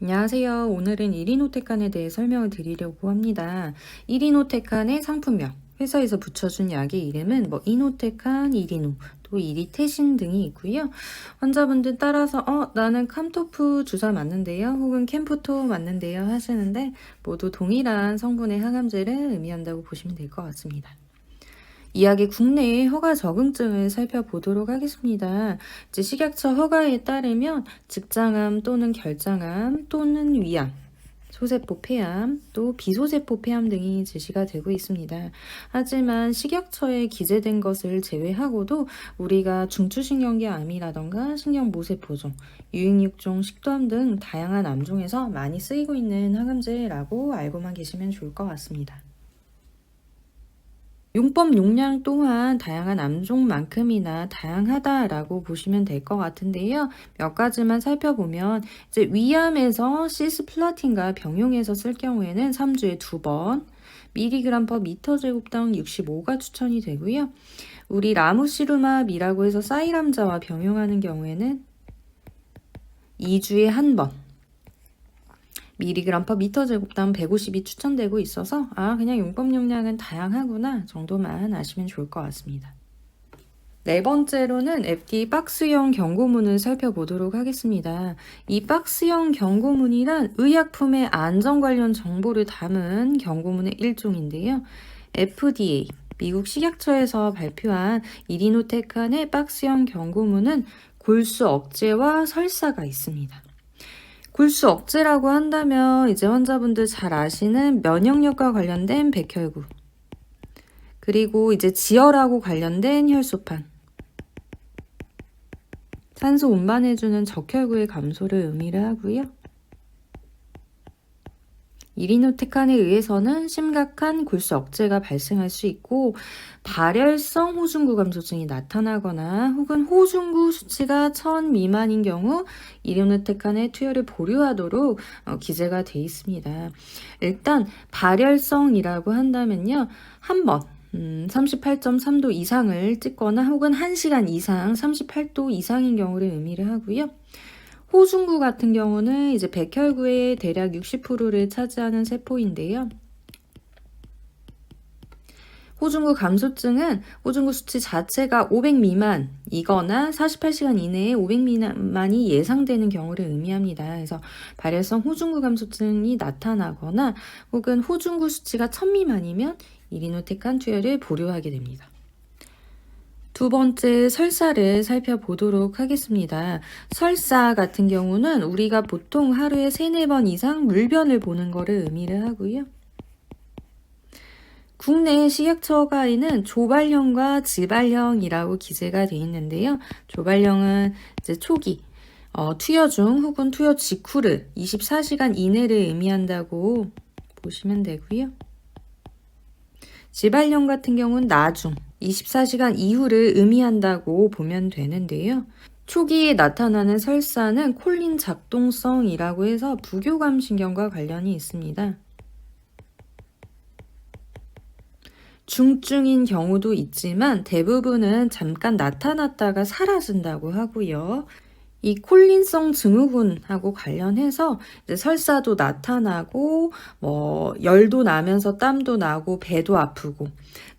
안녕하세요. 오늘은 이리노테칸에 대해 설명을 드리려고 합니다. 이리노테칸의 상품명, 회사에서 붙여준 약의 이름은 이노테칸, 이리노, 또 이리테신 등이 있고요. 환자분들 따라서 나는 캄토프 주사 맞는데요, 혹은 캠프토 맞는데요 하시는데 모두 동일한 성분의 항암제를 의미한다고 보시면 될 것 같습니다. 이 약의 국내의 허가 적응증을 살펴보도록 하겠습니다. 이제 식약처 허가에 따르면 직장암 또는 결장암 또는 위암, 소세포 폐암, 또 비소세포 폐암 등이 제시가 되고 있습니다. 하지만 식약처에 기재된 것을 제외하고도 우리가 중추신경계 암이라던가 신경모세포종, 유익육종, 식도암 등 다양한 암 중에서 많이 쓰이고 있는 항암제라고 알고만 계시면 좋을 것 같습니다. 용법 용량 또한 다양한 암종만큼이나 다양하다라고 보시면 될 것 같은데요. 몇 가지만 살펴보면 이제 위암에서 시스플라틴과 병용해서 쓸 경우에는 3주에 2번, 미리그램 퍼 미터 제곱당 65가 추천이 되고요. 우리 라무시루맙이라고 해서 사이람자와 병용하는 경우에는 2주에 1번, 미리그램 퍼 미터 제곱당 150이 추천되고 있어서 그냥 용법 용량은 다양하구나 정도만 아시면 좋을 것 같습니다. 네 번째로는 FDA 박스형 경고문을 살펴보도록 하겠습니다. 이 박스형 경고문이란 의약품의 안전 관련 정보를 담은 경고문의 일종인데요. FDA, 미국 식약처에서 발표한 이리노테칸의 박스형 경고문은 골수 억제와 설사가 있습니다. 골수 억제라고 한다면 이제 환자분들 잘 아시는 면역력과 관련된 백혈구, 그리고 이제 지혈하고 관련된 혈소판, 산소 운반해주는 적혈구의 감소를 의미를 하고요. 이리노테칸에 의해서는 심각한 골수 억제가 발생할 수 있고 발열성 호중구 감소증이 나타나거나 혹은 호중구 수치가 1000 미만인 경우 이리노테칸의 투여를 보류하도록 기재가 되어 있습니다. 일단 발열성이라고 한다면요, 한 번 38.3도 이상을 찍거나 혹은 1시간 이상 38도 이상인 경우를 의미를 하고요. 호중구 같은 경우는 이제 백혈구의 대략 60%를 차지하는 세포인데요. 호중구 감소증은 호중구 수치 자체가 500 미만이거나 48시간 이내에 500 미만이 예상되는 경우를 의미합니다. 그래서 발열성 호중구 감소증이 나타나거나 혹은 호중구 수치가 1000 미만이면 이리노테칸 투여를 보류하게 됩니다. 두 번째, 설사를 살펴보도록 하겠습니다. 설사 같은 경우는 우리가 보통 하루에 3-4번 이상 물변을 보는 것을 의미를 하고요. 국내 식약처 허가에는 조발형과 지발형이라고 기재가 되어 있는데요. 조발형은 이제 초기, 투여 중 혹은 투여 직후를 24시간 이내를 의미한다고 보시면 되고요. 지발형 같은 경우는 나중, 24시간 이후를 의미한다고 보면 되는데요. 초기에 나타나는 설사는 콜린 작동성이라고 해서 부교감 신경과 관련이 있습니다. 중증인 경우도 있지만 대부분은 잠깐 나타났다가 사라진다고 하고요. 이 콜린성 증후군하고 관련해서 이제 설사도 나타나고 열도 나면서 땀도 나고 배도 아프고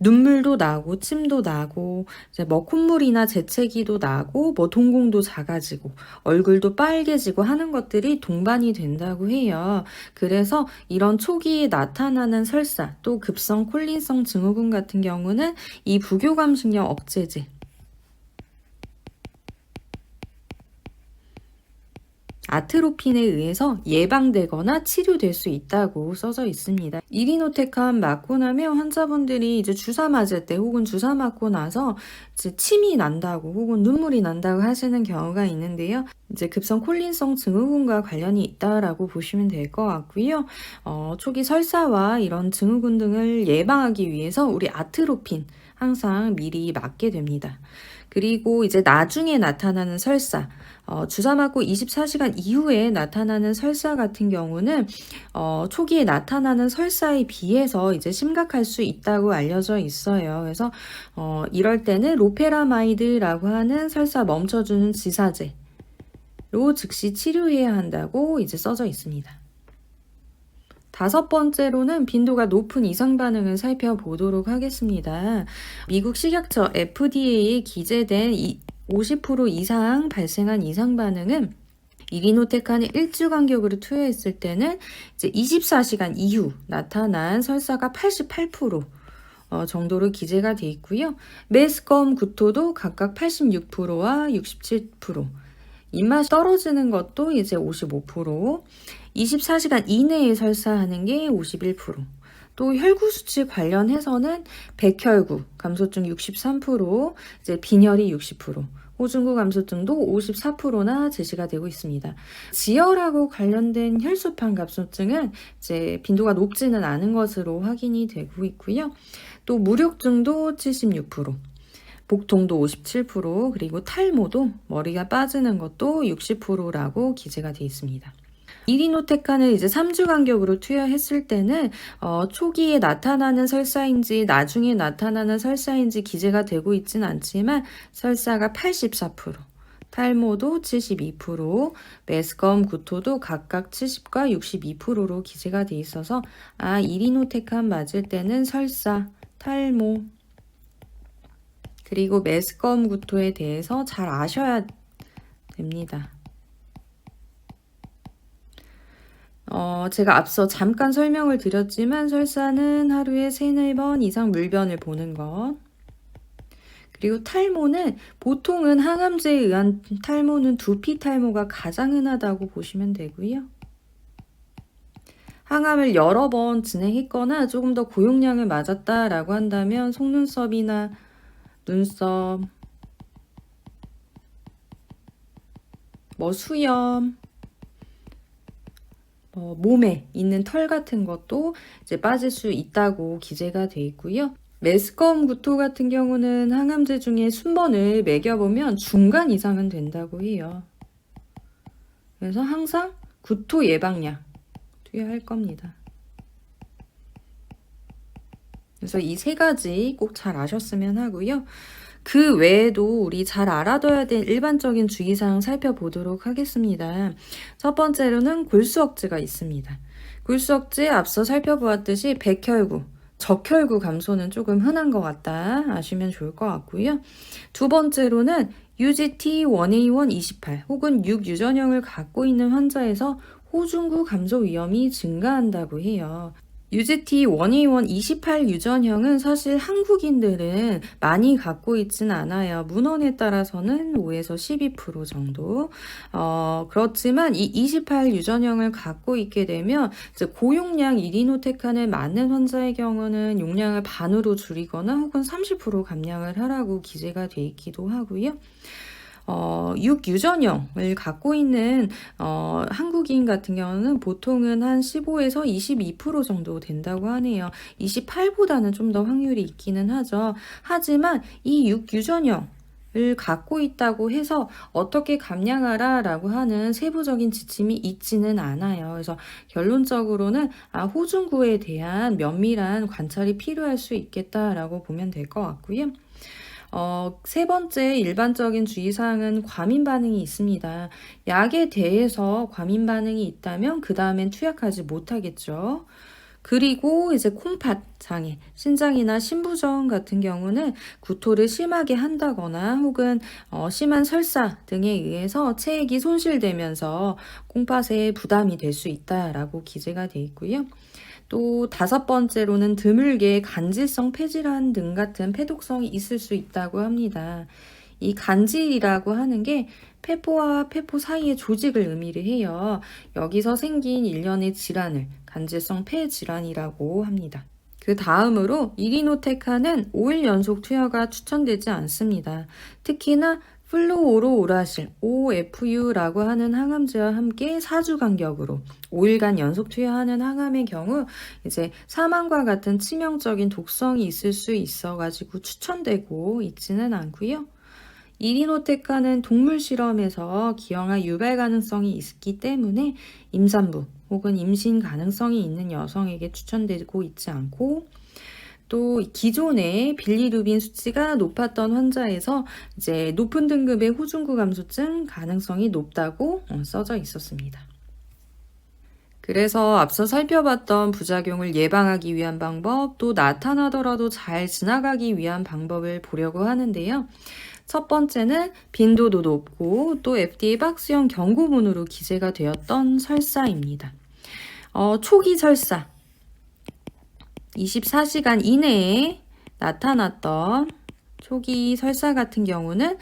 눈물도 나고 침도 나고 이제 콧물이나 재채기도 나고 동공도 작아지고 얼굴도 빨개지고 하는 것들이 동반이 된다고 해요. 그래서 이런 초기에 나타나는 설사 또 급성 콜린성 증후군 같은 경우는 이 부교감 신경 억제제 아트로핀에 의해서 예방되거나 치료될 수 있다고 써져 있습니다. 이리노테칸 맞고 나면 환자분들이 이제 주사 맞을 때 혹은 주사 맞고 나서 이제 침이 난다고 혹은 눈물이 난다고 하시는 경우가 있는데요. 이제 급성 콜린성 증후군과 관련이 있다라고 보시면 될 것 같고요. 초기 설사와 이런 증후군 등을 예방하기 위해서 우리 아트로핀 항상 미리 맞게 됩니다. 그리고 이제 나중에 나타나는 설사, 주사 맞고 24시간 이후에 나타나는 설사 같은 경우는 초기에 나타나는 설사에 비해서 이제 심각할 수 있다고 알려져 있어요. 그래서 이럴 때는 로페라마이드라고 하는 설사 멈춰주는 지사제, 즉시 치료해야 한다고 이제 써져 있습니다. 5번째로는 빈도가 높은 이상 반응을 살펴보도록 하겠습니다. 미국 식약처 FDA에 기재된 50% 이상 발생한 이상 반응은 이리노테칸을 일주 간격으로 투여했을 때는 이제 24시간 이후 나타난 설사가 88% 정도로 기재가 되어 있고요. 메스꺼움 구토도 각각 86%와 67%, 입맛이 떨어지는 것도 이제 55%, 24시간 이내에 설사하는 게 51%, 또 혈구 수치 관련해서는 백혈구 감소증 63%, 이제 빈혈이 60%, 호중구 감소증도 54%나 제시가 되고 있습니다. 지혈하고 관련된 혈소판 감소증은 이제 빈도가 높지는 않은 것으로 확인이 되고 있고요. 또 무력증도 76%, 복통도 57%, 그리고 탈모도 머리가 빠지는 것도 60%라고 기재가 되어 있습니다. 이리노테칸을 이제 3주 간격으로 투여했을 때는 초기에 나타나는 설사인지 나중에 나타나는 설사인지 기재가 되고 있진 않지만 설사가 84%, 탈모도 72%, 메스꺼움 구토도 각각 70과 62%로 기재가 돼 있어서 이리노테칸 맞을 때는 설사, 탈모, 그리고 메스꺼움 구토에 대해서 잘 아셔야 됩니다. 제가 앞서 잠깐 설명을 드렸지만 설사는 하루에 3-4번 이상 물변을 보는 것, 그리고 탈모는 보통은 항암제에 의한 탈모는 두피 탈모가 가장 흔하다고 보시면 되고요. 항암을 여러 번 진행했거나 조금 더 고용량을 맞았다라고 한다면 속눈썹이나 눈썹, 수염, 몸에 있는 털 같은 것도 이제 빠질 수 있다고 기재가 되어 있고요. 메스꺼움 구토 같은 경우는 항암제 중에 순번을 매겨보면 중간 이상은 된다고 해요. 그래서 항상 구토 예방약 투여할 겁니다. 그래서 이 3가지 꼭 잘 아셨으면 하고요. 그 외에도 우리 잘 알아둬야 될 일반적인 주의사항 살펴보도록 하겠습니다. 첫 번째로는 골수 억제가 있습니다. 골수 억제 앞서 살펴보았듯이 백혈구, 적혈구 감소는 조금 흔한 것 같다 아시면 좋을 것 같고요. 두 번째로는 UGT1A128 혹은 6유전형을 갖고 있는 환자에서 호중구 감소 위험이 증가한다고 해요. UGT1A128 유전형은 사실 한국인들은 많이 갖고 있진 않아요. 문헌에 따라서는 5에서 12% 정도. 그렇지만 이 28 유전형을 갖고 있게 되면 이제 고용량 이리노테칸을 맞는 환자의 경우는 용량을 반으로 줄이거나 혹은 30% 감량을 하라고 기재가 돼 있기도 하고요. 6유전형을 갖고 있는 한국인 같은 경우는 보통은 한 15에서 22% 정도 된다고 하네요. 28보다는 좀 더 확률이 있기는 하죠. 하지만 이 6유전형을 갖고 있다고 해서 어떻게 감량하라 라고 하는 세부적인 지침이 있지는 않아요. 그래서 결론적으로는 호중구에 대한 면밀한 관찰이 필요할 수 있겠다라고 보면 될 것 같고요. 세 번째 일반적인 주의사항은 과민 반응이 있습니다. 약에 대해서 과민 반응이 있다면 그 다음엔 투약하지 못하겠죠. 그리고 이제 콩팥 장애, 신장이나 신부종 같은 경우는 구토를 심하게 한다거나 혹은 심한 설사 등에 의해서 체액이 손실되면서 콩팥에 부담이 될 수 있다라고 기재가 되어 있고요. 또 5번째로는 드물게 간질성 폐질환 등 같은 폐독성이 있을 수 있다고 합니다. 이 간질이라고 하는 게 폐포와 폐포 사이의 조직을 의미를 해요. 여기서 생긴 일련의 질환을 간질성 폐질환이라고 합니다. 그 다음으로 이리노테칸은 5일 연속 투여가 추천되지 않습니다. 특히나 플루오로우라실 OFU라고 하는 항암제와 함께 4주 간격으로 5일간 연속 투여하는 항암의 경우 이제 사망과 같은 치명적인 독성이 있을 수 있어가지고 추천되고 있지는 않고요. 이리노테칸은 동물 실험에서 기형아 유발 가능성이 있기 때문에 임산부 혹은 임신 가능성이 있는 여성에게 추천되고 있지 않고, 또 기존에 빌리루빈 수치가 높았던 환자에서 이제 높은 등급의 호중구 감소증 가능성이 높다고 써져 있었습니다. 그래서 앞서 살펴봤던 부작용을 예방하기 위한 방법, 또 나타나더라도 잘 지나가기 위한 방법을 보려고 하는데요. 첫 번째는 빈도도 높고 또 FDA 박스형 경고문으로 기재가 되었던 설사입니다. 초기 설사, 24시간 이내에 나타났던 초기 설사 같은 경우는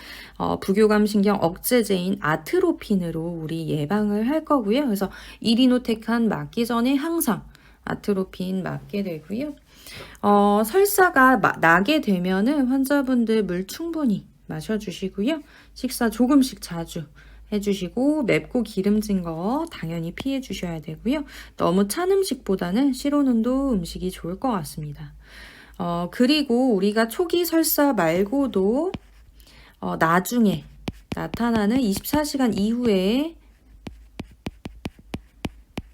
부교감신경 억제제인 아트로핀으로 우리 예방을 할 거고요. 그래서 이리노테칸 맞기 전에 항상 아트로핀 맞게 되고요. 설사가 나게 되면은 환자분들 물 충분히 마셔주시고요. 식사 조금씩 자주 해주시고 맵고 기름진 거 당연히 피해 주셔야 되고요. 너무 찬 음식보다는 실온온도 음식이 좋을 것 같습니다. 그리고 우리가 초기 설사 말고도 나중에 나타나는 24시간 이후에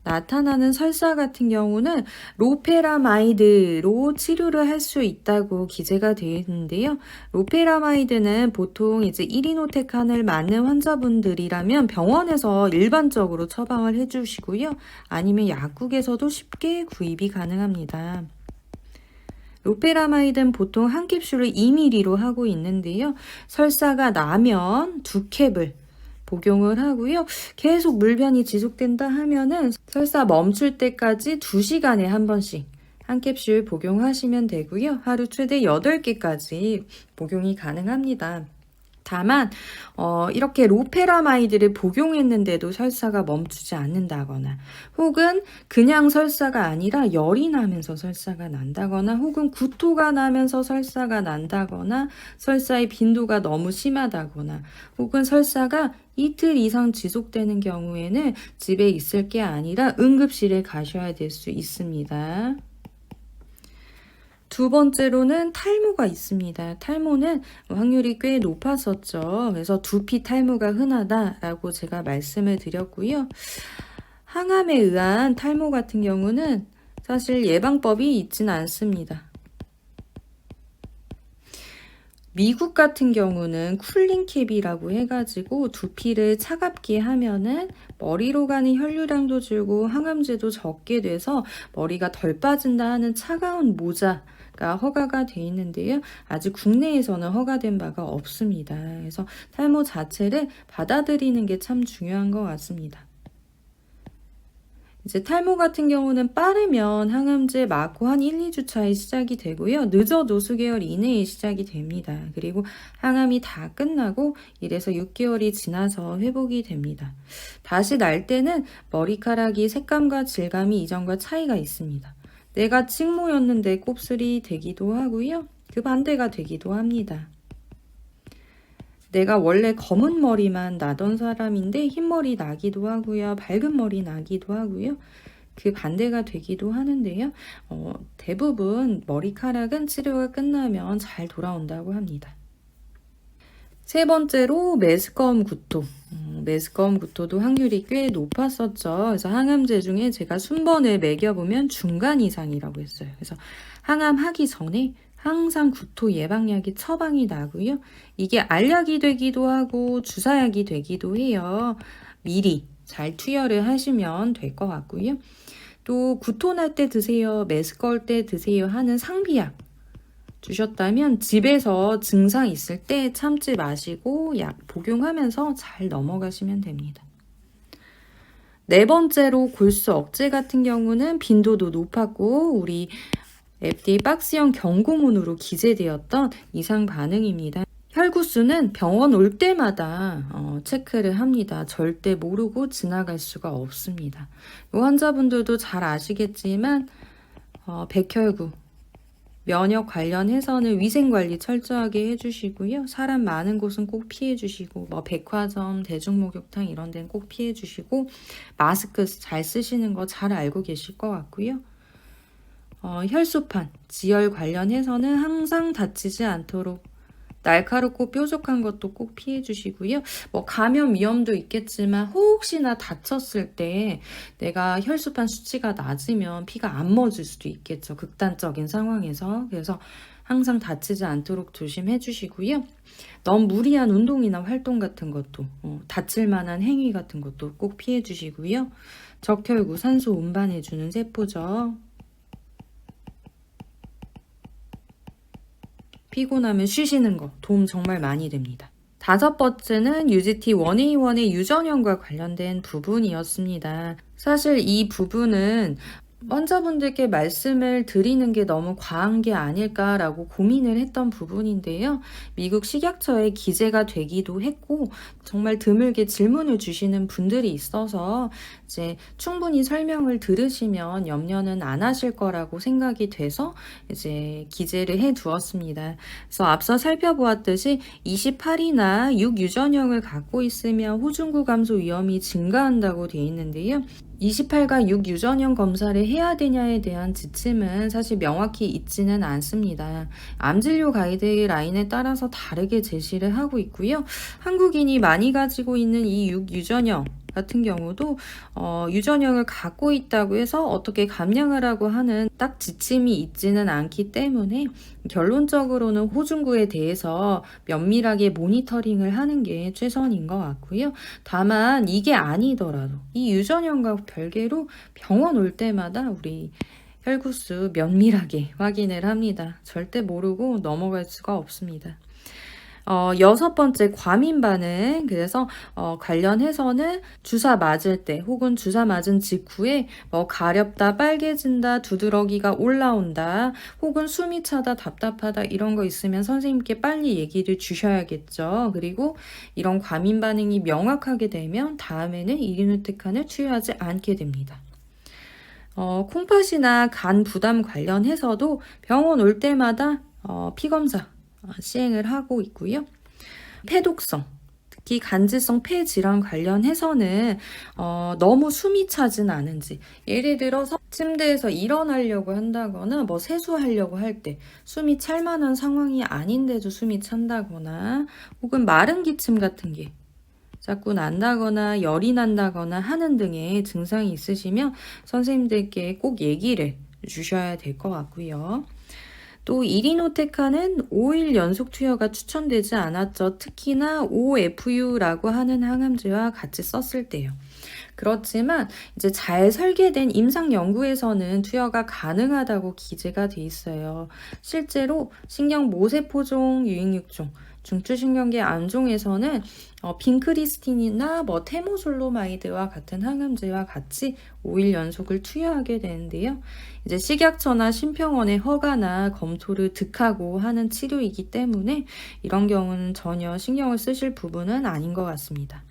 나타나는 설사 같은 경우는 로페라마이드로 치료를 할 수 있다고 기재가 되어 있는데요. 로페라마이드는 보통 이제 이리노테칸을 맞는 환자분들이라면 병원에서 일반적으로 처방을 해주시고요. 아니면 약국에서도 쉽게 구입이 가능합니다. 로페라마이드는 보통 한 캡슐을 2ml로 하고 있는데요. 설사가 나면 2캡을 복용을 하고요. 계속 물변이 지속된다 하면은 설사 멈출 때까지 2시간에 한 번씩 한 캡슐 복용하시면 되고요. 하루 최대 8개까지 복용이 가능합니다. 다만 이렇게 로페라마이드를 복용했는데도 설사가 멈추지 않는다거나 혹은 그냥 설사가 아니라 열이 나면서 설사가 난다거나 혹은 구토가 나면서 설사가 난다거나 설사의 빈도가 너무 심하다거나 혹은 설사가 이틀 이상 지속되는 경우에는 집에 있을 게 아니라 응급실에 가셔야 될 수 있습니다. 두 번째로는 탈모가 있습니다. 탈모는 확률이 꽤 높았었죠. 그래서 두피 탈모가 흔하다라고 제가 말씀을 드렸고요. 항암에 의한 탈모 같은 경우는 사실 예방법이 있지는 않습니다. 미국 같은 경우는 쿨링캡이라고 해가지고 두피를 차갑게 하면은 머리로 가는 혈류량도 줄고 항암제도 적게 돼서 머리가 덜 빠진다 하는 차가운 모자가 허가가 돼 있는데요. 아직 국내에서는 허가된 바가 없습니다. 그래서 탈모 자체를 받아들이는 게 참 중요한 것 같습니다. 이제 탈모 같은 경우는 빠르면 항암제 맞고 한 1, 2주 차에 시작이 되고요. 늦어도 수개월 이내에 시작이 됩니다. 그리고 항암이 다 끝나고 1에서 6개월이 지나서 회복이 됩니다. 다시 날 때는 머리카락이 색감과 질감이 이전과 차이가 있습니다. 내가 찍모였는데 곱슬이 되기도 하고요. 그 반대가 되기도 합니다. 내가 원래 검은 머리만 나던 사람인데 흰머리 나기도 하고요. 밝은 머리 나기도 하고요. 그 반대가 되기도 하는데요. 대부분 머리카락은 치료가 끝나면 잘 돌아온다고 합니다. 세 번째로 메스꺼움 구토. 메스꺼움 구토도 확률이 꽤 높았었죠. 그래서 항암제 중에 제가 순번을 매겨보면 중간 이상이라고 했어요. 그래서 항암하기 전에 항상 구토 예방약이 처방이 나고요. 이게 알약이 되기도 하고 주사약이 되기도 해요. 미리 잘 투여를 하시면 될 것 같고요. 또 구토 날 때 드세요, 메스꺼울 때 드세요 하는 상비약 주셨다면 집에서 증상 있을 때 참지 마시고 약 복용하면서 잘 넘어가시면 됩니다. 네 번째로 골수 억제 같은 경우는 빈도도 높았고 우리 FDA 박스형 경고문으로 기재되었던 이상 반응입니다. 혈구수는 병원 올 때마다 체크를 합니다. 절대 모르고 지나갈 수가 없습니다. 이 환자분들도 잘 아시겠지만 백혈구, 면역 관련해서는 위생관리 철저하게 해주시고요. 사람 많은 곳은 꼭 피해주시고 백화점, 대중목욕탕 이런 데는 꼭 피해주시고 마스크 잘 쓰시는 거 잘 알고 계실 것 같고요. 혈소판, 지혈 관련해서는 항상 다치지 않도록 날카롭고 뾰족한 것도 꼭 피해 주시고요. 뭐 감염 위험도 있겠지만 혹시나 다쳤을 때 내가 혈소판 수치가 낮으면 피가 안 멎을 수도 있겠죠. 극단적인 상황에서. 그래서 항상 다치지 않도록 조심해 주시고요. 너무 무리한 운동이나 활동 같은 것도 다칠 만한 행위 같은 것도 꼭 피해 주시고요. 적혈구 산소 운반해 주는 세포죠. 피곤하면 쉬시는 거 도움 정말 많이 됩니다. 다섯 번째는 UGT1A1의 유전형과 관련된 부분이었습니다. 사실 이 부분은 환자분들께 말씀을 드리는 게 너무 과한 게 아닐까라고 고민을 했던 부분인데요. 미국 식약처에 기재가 되기도 했고 정말 드물게 질문을 주시는 분들이 있어서 이제 충분히 설명을 들으시면 염려는 안 하실 거라고 생각이 돼서 이제 기재를 해 두었습니다. 그래서 앞서 살펴보았듯이 28이나 6 유전형을 갖고 있으면 호중구 감소 위험이 증가한다고 되어 있는데요. 28과 6 유전형 검사를 해야 되냐에 대한 지침은 사실 명확히 있지는 않습니다. 암진료 가이드라인에 따라서 다르게 제시를 하고 있고요. 한국인이 많이 가지고 있는 이 6 유전형 같은 경우도 유전형을 갖고 있다고 해서 어떻게 감량하라고 하는 딱 지침이 있지는 않기 때문에 결론적으로는 호중구에 대해서 면밀하게 모니터링을 하는 게 최선인 것 같고요. 다만 이게 아니더라도 이 유전형과 별개로 병원 올 때마다 우리 혈구수 면밀하게 확인을 합니다. 절대 모르고 넘어갈 수가 없습니다. 여섯 번째 과민 반응. 그래서 관련해서는 주사 맞을 때 혹은 주사 맞은 직후에 가렵다, 빨개진다, 두드러기가 올라온다, 혹은 숨이 차다, 답답하다 이런 거 있으면 선생님께 빨리 얘기를 주셔야겠죠. 그리고 이런 과민 반응이 명확하게 되면 다음에는 이리누테칸을 투여하지 않게 됩니다. 콩팥이나 간 부담 관련해서도 병원 올 때마다 피검사 시행을 하고 있고요. 폐독성, 특히 간질성 폐질환 관련해서는 너무 숨이 차진 않은지, 예를 들어서 침대에서 일어나려고 한다거나 세수하려고 할 때 숨이 찰 만한 상황이 아닌데도 숨이 찬다거나, 혹은 마른 기침 같은 게 자꾸 난다거나 열이 난다거나 하는 등의 증상이 있으시면 선생님들께 꼭 얘기를 주셔야 될 것 같고요. 또 이리노테칸은 5일 연속 투여가 추천되지 않았죠. 특히나 OFU라고 하는 항암제와 같이 썼을 때요. 그렇지만 이제 잘 설계된 임상 연구에서는 투여가 가능하다고 기재가 돼 있어요. 실제로 신경 모세포종 유익육종, 중추신경계 암종에서는 빈크리스틴이나 테모솔로마이드와 같은 항암제와 같이 5일 연속을 투여하게 되는데요. 이제 식약처나 심평원의 허가나 검토를 득하고 하는 치료이기 때문에 이런 경우는 전혀 신경을 쓰실 부분은 아닌 것 같습니다.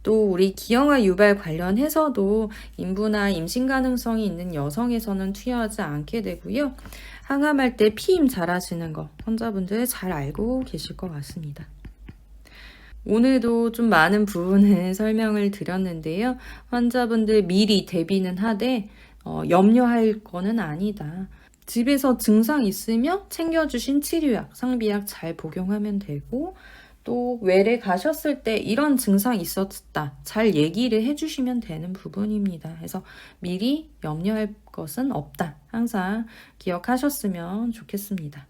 또 우리 기형아 유발 관련해서도 인부나 임신 가능성이 있는 여성에서는 투여하지 않게 되고요. 항암할 때 피임 잘 하시는 거 환자분들 잘 알고 계실 것 같습니다. 오늘도 좀 많은 부분을 설명을 드렸는데요. 환자분들 미리 대비는 하되 염려할 거는 아니다. 집에서 증상 있으면 챙겨주신 치료약, 상비약 잘 복용하면 되고, 또 외래 가셨을 때 이런 증상 있었다 잘 얘기를 해주시면 되는 부분입니다. 그래서 미리 염려할 것은 없다. 항상 기억하셨으면 좋겠습니다.